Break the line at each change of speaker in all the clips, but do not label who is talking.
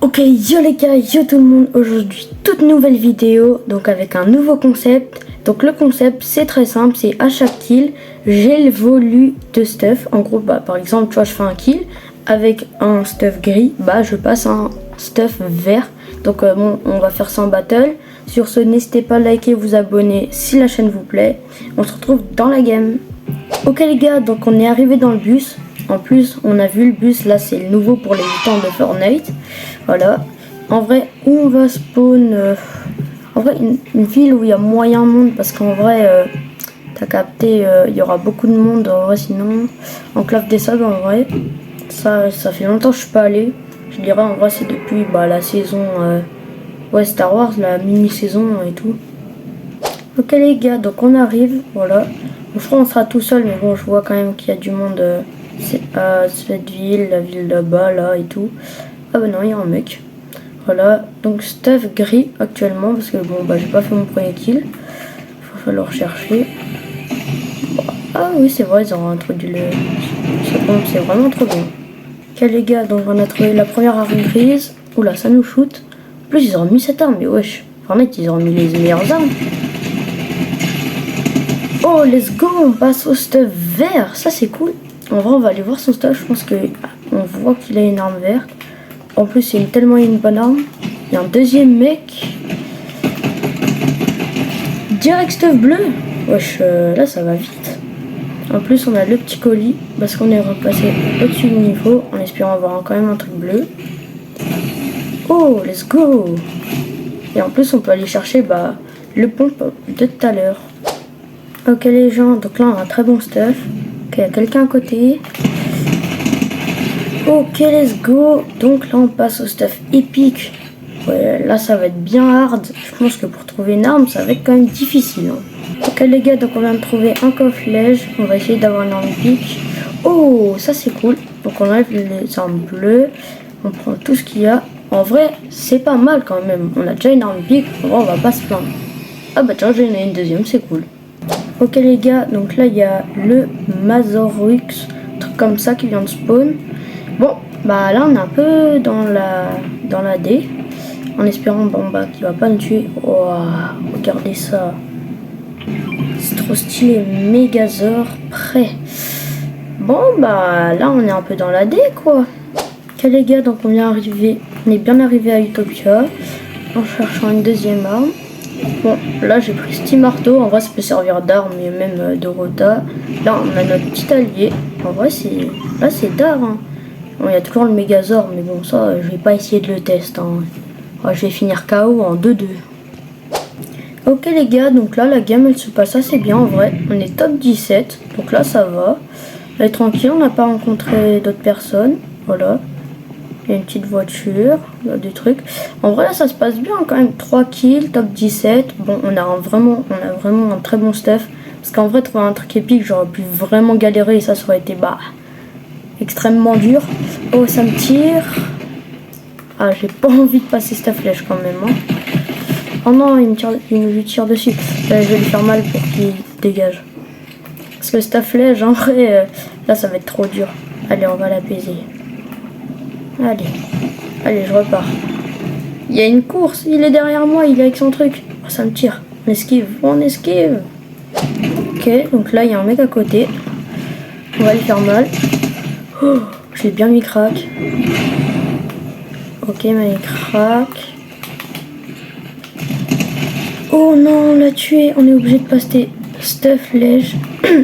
Ok, yo les gars, yo tout le monde, aujourd'hui toute nouvelle vidéo, donc avec un nouveau concept. Donc le concept c'est très simple, c'est à chaque kill, j'évolue de stuff. En gros, par exemple, tu vois, je fais un kill avec un stuff gris, je passe un stuff vert. Donc bon, on va faire ça en battle. Sur ce, n'hésitez pas à liker, vous abonner si la chaîne vous plaît. On se retrouve dans la game. Ok les gars, donc on est arrivé dans le bus. En plus, on a vu le bus, là c'est le nouveau pour les temps de Fortnite. Voilà. En vrai, où on va spawn en vrai, une ville où il y a moyen monde, parce qu'en vrai, t'as capté, il y aura beaucoup de monde. En vrai, sinon, Enclave des Sables, en vrai, ça fait longtemps que je suis pas allé. Je dirais, en vrai, c'est depuis la saison Star Wars, la mini-saison et tout. Ok les gars, donc on arrive, voilà. Je crois qu'on sera tout seul, mais bon, je vois quand même qu'il y a du monde. C'est à cette ville, la ville là-bas, là et tout. Ah bah non, il y a un mec. Voilà, donc stuff gris actuellement, parce que bon, j'ai pas fait mon premier kill. Il va falloir chercher. Ah oui, c'est vrai, ils ont introduit ce pompe, c'est vraiment trop bien. Ok les gars, donc on a trouvé la première arme grise. Oula, ça nous shoot. En plus, ils ont mis cette arme, mais wesh. Fortnite, ils ont mis les meilleures armes. Oh, let's go, on passe au stuff vert, ça c'est cool. En vrai, on va aller voir son stuff, je pense qu'on voit qu'il a une arme verte. En plus, c'est tellement une bonne arme. Il y a un deuxième mec. Direct stuff bleu. Wesh, là ça va vite. En plus, on a le petit colis, parce qu'on est repassé au-dessus du niveau, en espérant avoir quand même un truc bleu. Oh, let's go. Et en plus, on peut aller chercher le pompe de tout à l'heure. Ok les gens, donc là on a un très bon stuff. Ok, il y a quelqu'un à côté. Ok, let's go. Donc là on passe au stuff épique. Ouais, là ça va être bien hard. Je pense que pour trouver une arme, ça va être quand même difficile. Ok les gars, donc on vient de trouver un coffre-lège. On va essayer d'avoir une arme épique. Oh, ça c'est cool. Donc on enlève les armes bleues. On prend tout ce qu'il y a. En vrai, c'est pas mal quand même. On a déjà une arme épique. En vrai, on va pas se plaindre. Ah bah tiens, j'en ai une deuxième, c'est cool. Ok les gars, donc là il y a le Mazorux, truc comme ça qui vient de spawn. Bon, là on est un peu dans la D, en espérant qu'il va pas nous tuer. Oh, regardez ça, c'est trop stylé, Megazord prêt. Bon là on est un peu dans la D quoi. Ok les gars, donc on est bien arrivé à Utopia en cherchant une deuxième arme. Bon, là j'ai pris ce petit marteau, en vrai ça peut servir d'arme et même de rota. Là on a notre petit allié, en vrai c'est d'art. Bon, il y a toujours le Megazord, mais bon ça je vais pas essayer de le tester. Je vais finir KO en 2-2. Ok les gars, donc là la game elle se passe assez bien en vrai. On est top 17, donc là ça va. Là est tranquille, on n'a pas rencontré d'autres personnes, voilà. Il y a une petite voiture, il y a des trucs. En vrai là ça se passe bien quand même. 3 kills, top 17. Bon, on a vraiment un très bon stuff. Parce qu'en vrai trouver un truc épique, j'aurais pu vraiment galérer et ça aurait été extrêmement dur. Oh, ça me tire. Ah, j'ai pas envie de passer cette flèche quand même. Oh non, il me tire dessus. Là, je vais lui faire mal pour qu'il dégage. Parce que cette flèche, en vrai, là ça va être trop dur. Allez, on va l'apaiser. Allez, je repars. Il y a une course, il est derrière moi, il est avec son truc. Oh, ça me tire. On esquive. Ok, donc là, il y a un mec à côté. On va lui faire mal. Oh, je l'ai bien mis crack. Ok, il m'a mis crack. Oh non, on l'a tué. On est obligé de passer stuff lège.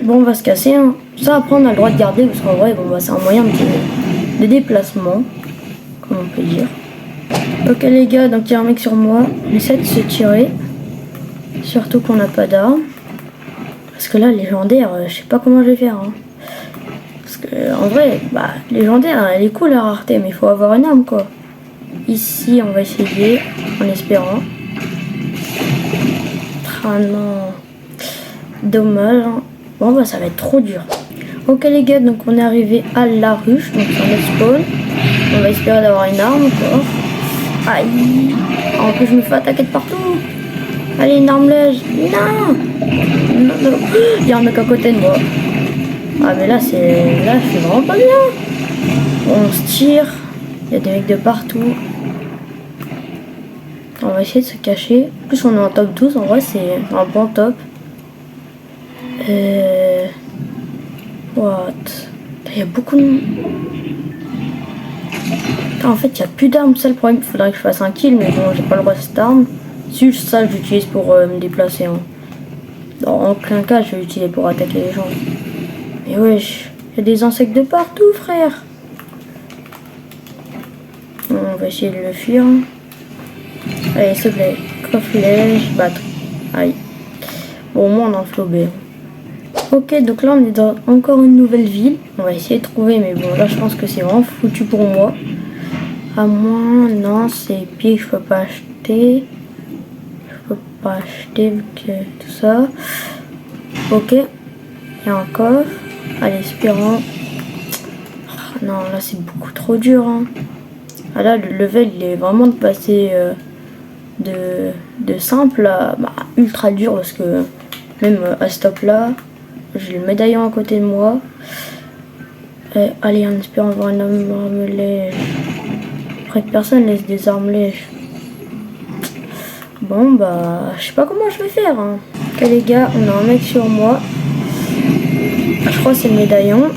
Bon, on va se casser. Ça, après, on a le droit de garder, parce qu'en vrai, c'est un moyen de déplacement. Comme on peut dire. Ok les gars, donc il y a un mec sur moi. On essaie de se tirer. Surtout qu'on n'a pas d'armes. Parce que là, légendaire, je sais pas comment je vais faire. Parce que en vrai, légendaire, elle est cool la rareté, mais il faut avoir une arme quoi. Ici, on va essayer, en espérant. Ah non. Dommage. Bon ça va être trop dur. Ok les gars, donc on est arrivé à la ruche, donc c'est un spawn. On va espérer d'avoir une arme encore. Aïe. En plus je me fais attaquer de partout. Allez, une arme lège. Non. Il y a un mec à côté de moi. Ah mais là c'est vraiment pas bien. On se tire. Il y a des mecs de partout. On va essayer de se cacher. En plus, on est en top 12. En vrai, c'est un bon top. What? Il y a beaucoup de... En fait, il n'y a plus d'armes. C'est le problème. Il faudrait que je fasse un kill. Mais bon, j'ai pas le droit de cette arme. Si ça, j'utilise pour me déplacer. Hein. Dans aucun cas, je vais l'utiliser pour attaquer les gens. Mais wesh, il y a des insectes de partout, frère. On va essayer de le fuir. Allez, s'il te plaît. Flèche, battre. Aïe. Bon, au moins, on a un flobé. Ok, donc là, on est dans encore une nouvelle ville. On va essayer de trouver, mais bon, là, je pense que c'est vraiment foutu pour moi. À moins, non, c'est épique, je peux pas acheter. Je peux pas acheter vu que tout ça. Ok, il y a un coffre. Allez, espérons. Non, là, c'est beaucoup trop dur. Hein. Ah, là, le level, il est vraiment de passer de simple à ultra dur parce que même à ce top là, j'ai le médaillon à côté de moi. Et, allez, en espérant avoir une arme lège. Après que personne laisse des armes lèges. Bon bah, je sais pas comment je vais faire. Hein. Ok les gars, on a un mec sur moi. Je crois que c'est le médaillon.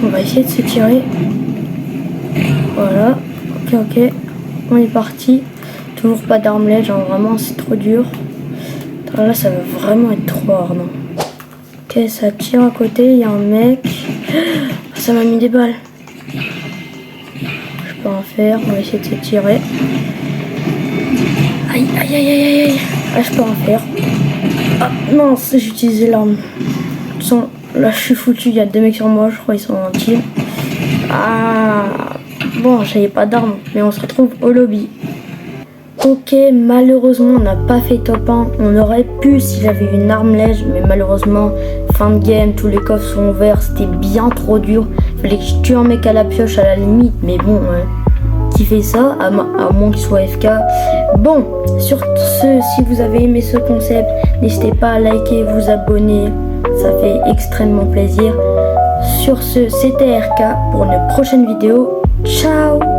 On va essayer de se tirer. Voilà. Ok. On est parti. Toujours pas d'armes lèges, genre vraiment c'est trop dur. Là ça va vraiment être trop hard. Hein. Ok, ça tire à côté, il y a un mec. Ça m'a mis des balles. Je peux en faire, on va essayer de se tirer. Aïe aïe aïe aïe aïe. Ah, je peux en faire. Ah non, j'ai utilisé l'arme. De toute façon, là je suis foutu, il y a 2 mecs sur moi, je crois ils sont en team. Ah bon, j'avais pas d'armes, mais on se retrouve au lobby. Ok, malheureusement on n'a pas fait top 1. On aurait pu si j'avais une arme lège, mais malheureusement, fin de game, tous les coffres sont ouverts, c'était bien trop dur. Fallait que je tue un mec à la pioche à la limite, mais bon, qui fait ça, à moins qu'il soit FK. Bon, sur ce, si vous avez aimé ce concept, n'hésitez pas à liker, vous abonner, ça fait extrêmement plaisir. Sur ce, c'était RK pour une prochaine vidéo. Ciao!